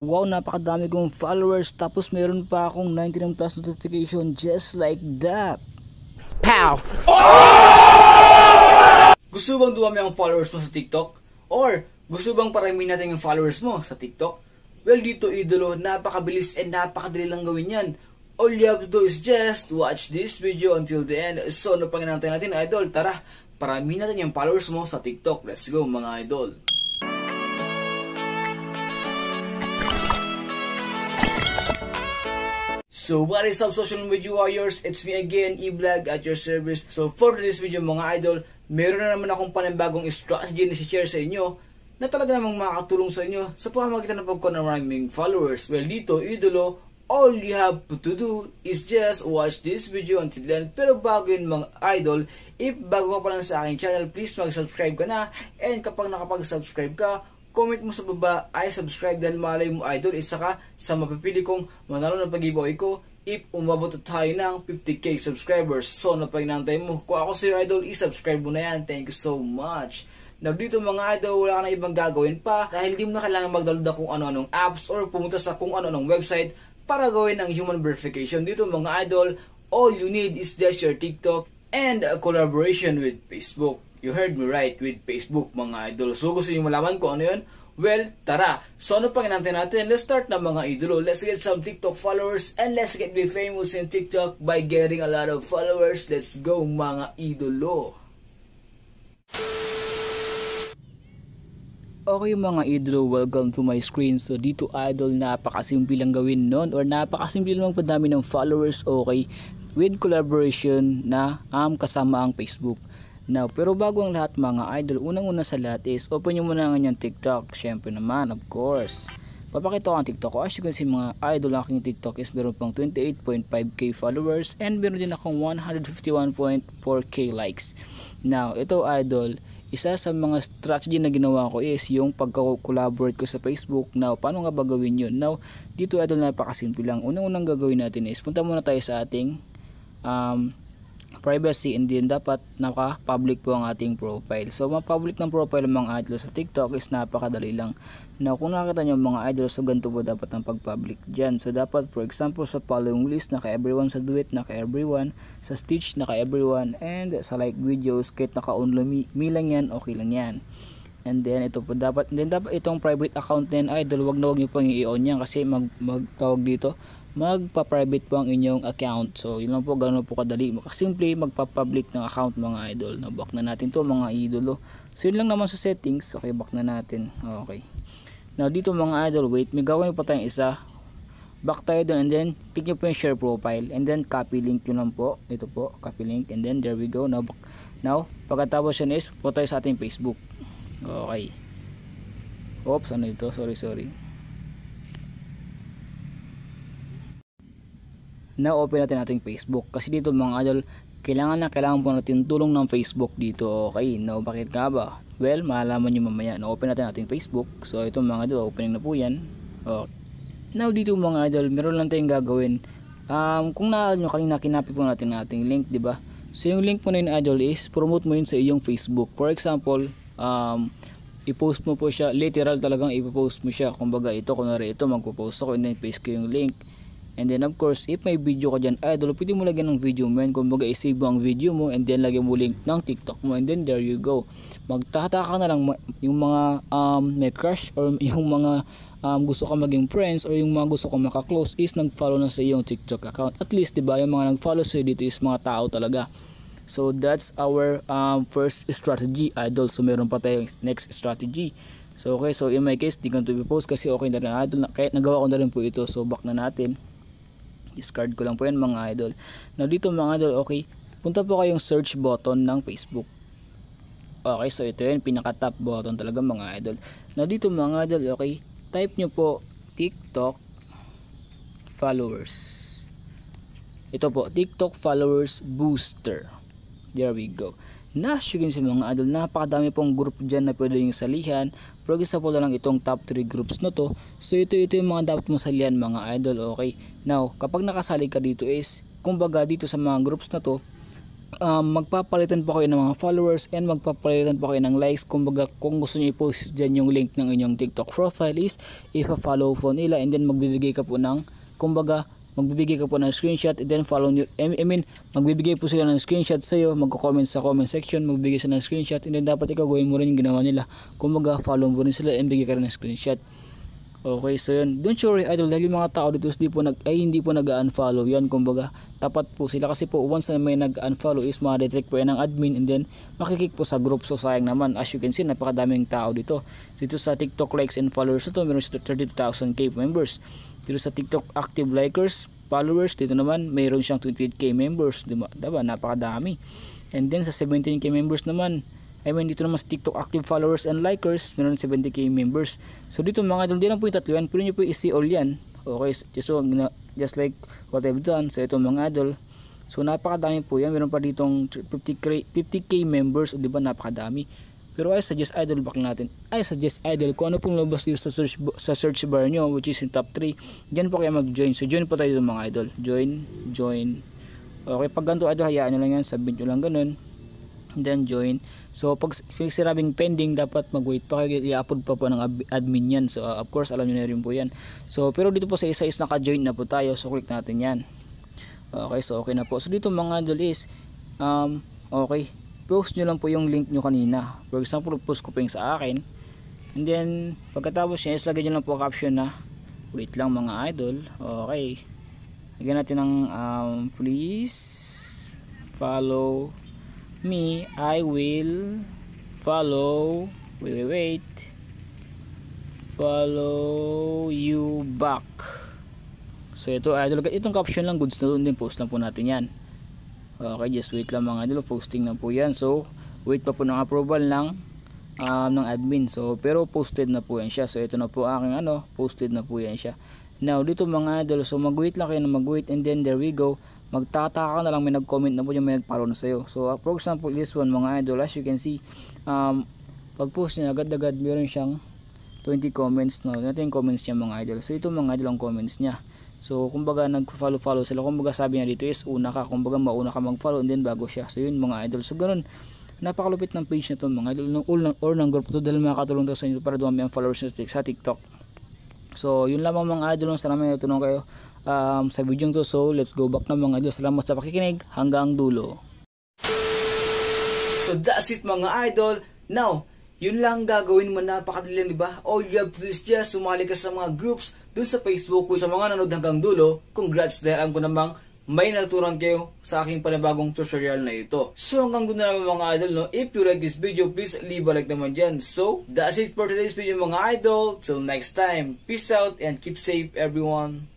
Wow, napakadami kong followers tapos meron pa akong 99 plus notification just like that. Pow! Gusto bang dumami ang followers mo sa TikTok? Or gusto bang parami natin yung followers mo sa TikTok? Well, dito idolo, napakabilis and napakadali lang gawin yan. All you have to do is just watch this video until the end. So, ano pang inantay natin, idol? Tara, parami natin yung followers mo sa TikTok. Let's go, mga idol. So what is up, social media warriors? It's me again, E-Vlog at your service. So for this video, mga idol, meron na naman akong panibagong strategy na i-share sa inyo na talaga namang makakatulong sa inyo sa pamamagitan ng pagkuha ng maraming followers. Well, dito, idolo, all you have to do is just watch this video until then. Pero bago yun, mga idol, if bago ka pa lang sa aking channel, please mag-subscribe ka na. And kapag nakapag-subscribe ka, comment mo sa baba ay subscribe dahil malay mo, idol, isa ka sa mapipili kong manalo ng pag-giveaway ko if umabot tayo ng 50k subscribers. So, napaginantay mo. Kung ako sa'yo, idol, i-subscribe mo na yan. Thank you so much. Now, dito mga idol, wala ka na ibang gagawin pa dahil hindi mo na kailangan magdownload kung ano-anong apps or pumunta sa kung ano-anong website para gawin ang human verification. Dito mga idol, all you need is just your TikTok and a collaboration with Facebook. You heard me right, with Facebook, mga idol. So, gusto nyo malaman kung ano yun? Well, tara. So, ano pang inantay natin? Let's start na, mga idolo. Let's get some TikTok followers and let's get be famous in TikTok by getting a lot of followers. Let's go, mga idolo. Okay, mga idolo, welcome to my screen. So, dito, idol, napakasimple lang gawin nun or napakasimple lang padami ng followers, okay, with collaboration na kasama ang Facebook. Now, pero bago ang lahat, mga idol, unang-una sa lahat is open nyo muna ang inyong TikTok. Syempre naman, of course. Papakita ko ang TikTok ko. As you can see, mga idol, aking TikTok is meron pang 28.5k followers and meron din akong 151.4k likes. Now, ito, idol, isa sa mga strategy na ginawa ko is yung pagka-collaborate ko sa Facebook. Now, paano nga ba gawin yun? Now, dito, idol, napakasimple lang. Unang-unang gagawin natin is punta muna tayo sa ating privacy, and then dapat naka-public po ang ating profile. So, ma-public ng profile ng mga idol sa TikTok is napakadali lang. Now, kung nakakita nyo mga idol, so ganito po dapat ang pag-public dyan. So, dapat for example sa following list, naka-everyone, sa duet, naka-everyone, sa stitch, naka-everyone, and sa like videos, kahit naka-only me lang yan, okay lang yan. And then, ito po dapat, and then dapat itong private account din, idol, wag nyo pang i-on yan kasi magtawag dito, magpa-private po ang inyong account. So, yun lang po, ganoon po kadali. Simple magpa-public ng account, mga idol. Now, back na natin to, mga idolo. So, yun lang naman sa settings. Okay, back na natin. Okay. Now, dito mga idol, wait, may gagawin pa tayong isa. Back tayo doon, and then, click nyo po yung share profile. And then, copy link yun lang po. Ito po, copy link. And then, there we go. Now pagkatapos yun is, po tayo sa ating Facebook. Okay. Oops, ano ito? Sorry. Now, open natin ating Facebook. Kasi dito mga idol, kailangan po natin tulong ng Facebook dito. Okay, now bakit nga ba? Well, malalaman nyo mamaya. Now, open natin ating Facebook. So, ito mga idol, opening na po yan. Okay. Now, dito mga idol, meron lang tayong gagawin. Kung naalala nyo, kanina kinapit po natin ating link, diba? So, yung link mo na yun, idol, is promote mo yun sa iyong Facebook. For example, i-post mo po siya, literal talagang i-post mo siya. Kumbaga, kunwari ito, magpo-post ako, and then paste ko yung link. And then of course, if may video ka dyan, idol, pwede mo lagyan ng video mo yan. Kumbaga, i-save mo ang video mo and then lagyan mo link ng TikTok mo, and then there you go. Magtataka na lang yung mga may crush or yung mga gusto ka maging friends or yung mga gusto ka maka-close is nag-follow na sa iyong TikTok account. At least, diba, yung mga nag-follow sa dito is mga tao talaga. So that's our first strategy, idol. So meron pa tayong next strategy. So okay, so in my case, di ko to post kasi okay na rin, idol. Kaya nagawa ko na rin po ito. So back na natin. Discard ko lang po yan, mga idol. Now dito mga idol, okay, punta po kayong search button ng Facebook. Okay, so ito yun, pinaka top button talaga, mga idol. Now dito mga idol, okay, type nyo po TikTok followers. Ito po, TikTok followers booster. There we go. Nasyugin sa mga idol, napakadami pong group dyan na pwede yung salihan. For example na lang itong top 3 groups na to. So ito yung mga dapat mong salihan, mga idol. Okay, now kapag nakasali ka dito is, kumbaga dito sa mga groups na to, magpapalitan po kayo ng mga followers and magpapalitan po kayo ng likes. Kumbaga kung gusto niyo i-post dyan yung link ng inyong TikTok profile is ipa-follow po nila, and then magbibigay ka po ng screenshot, and then follow nyo, magbibigay po sila ng screenshot sa iyo, magko-comment sa comment section, magbibigay sila ng screenshot, and then dapat ikaw gawin mo rin yung ginawa nila. Kumbaga follow mo rin sila and bigay ka rin ng screenshot. Okay, so yun, don't worry idol, dahil yung mga tao dito hindi po nag-unfollow yan. Kumbaga tapat po sila, kasi po once na may nag-unfollow is ma-detect po yan ng admin, and then makikik po sa group. So sayang naman, as you can see napakadaming tao dito sa TikTok likes and followers na to, meron sila 32,000k members. Dito sa TikTok active likers, followers, dito naman mayroon siyang 28k members, diba? Napakadami. And then sa 17k members naman, dito naman sa TikTok active followers and likers, meron 70k members. So dito mga idol, di lang po yung tatlo yan, pero nyo po i-see all yan. Okay, just like what I've done. So ito mga idol, so napakadami po yan. Meron pa ditong 50k members, o diba napakadami. Pero I suggest idol kung ano pong labas dito sa search bar nyo, which is yung top 3, dyan po kayo mag-join. So join po tayo dito mga idol, join. Okay, pag ganito idol, hayaan nyo lang yan, submit nyo lang ganun, then join. So pag sinabing pending, dapat mag-wait pa kayo, i-upload pa po ng admin yan. So of course alam nyo na rin po yan. So pero dito po sa isa is naka-join na po tayo, so click natin yan. Okay, so okay na po. So dito mga idol is okay, post nyo lang po yung link nyo kanina. For example, post ko po yung sa akin, and then pagkatapos nyo is lagyan nyo lang po caption na wait lang mga idol. Okay, lagyan natin ng please follow me, I will follow follow you back. So ito idol, itong caption lang, goods na doon din, post lang po natin yan. Okay, just wait lang mga idol, posting na po yan. So wait pa po ng approval ng admin. So pero posted na po yan siya. So ito na po aking posted na po yan siya. Now dito mga idol, so mag-wait lang kayo na mag-wait, and then there we go. Magtataka na lang, may nag-comment na po yung may nag-follow na sa'yo. So for example, this one mga idol, as you can see, pag post niya agad-agad meron siyang 20 comments. Now natin yung comments niya mga idol. So ito mga idol ang comments niya. So kumbaga nag-follow sila. Kumbaga sabi niya dito is una ka, kumbaga mauna ka mag-follow and then bago siya. So yun mga idol. So ganun, napakalupit ng page na to mga idol, or ng group to, dahil makakatulong to sa inyo para dumami ang followers sa TikTok. So yun lamang mga idol, sana may natulong kayo sa video to. So let's go back na mga idol. Salamat sa pakikinig hanggang dulo. So that's it mga idol. Now yun lang gagawin mo, napakadali, diba? All you have to do is just sumali ka sa mga groups dun sa Facebook. Kung sa mga nanood hanggang dulo, congrats, dahil alam ko namang may natutunan kayo sa aking panibagong tutorial na ito. So hanggang doon na naman mga idol, no? If you like this video, please leave a like naman dyan. So that's it for today's video mga idol. Till next time, peace out and keep safe everyone.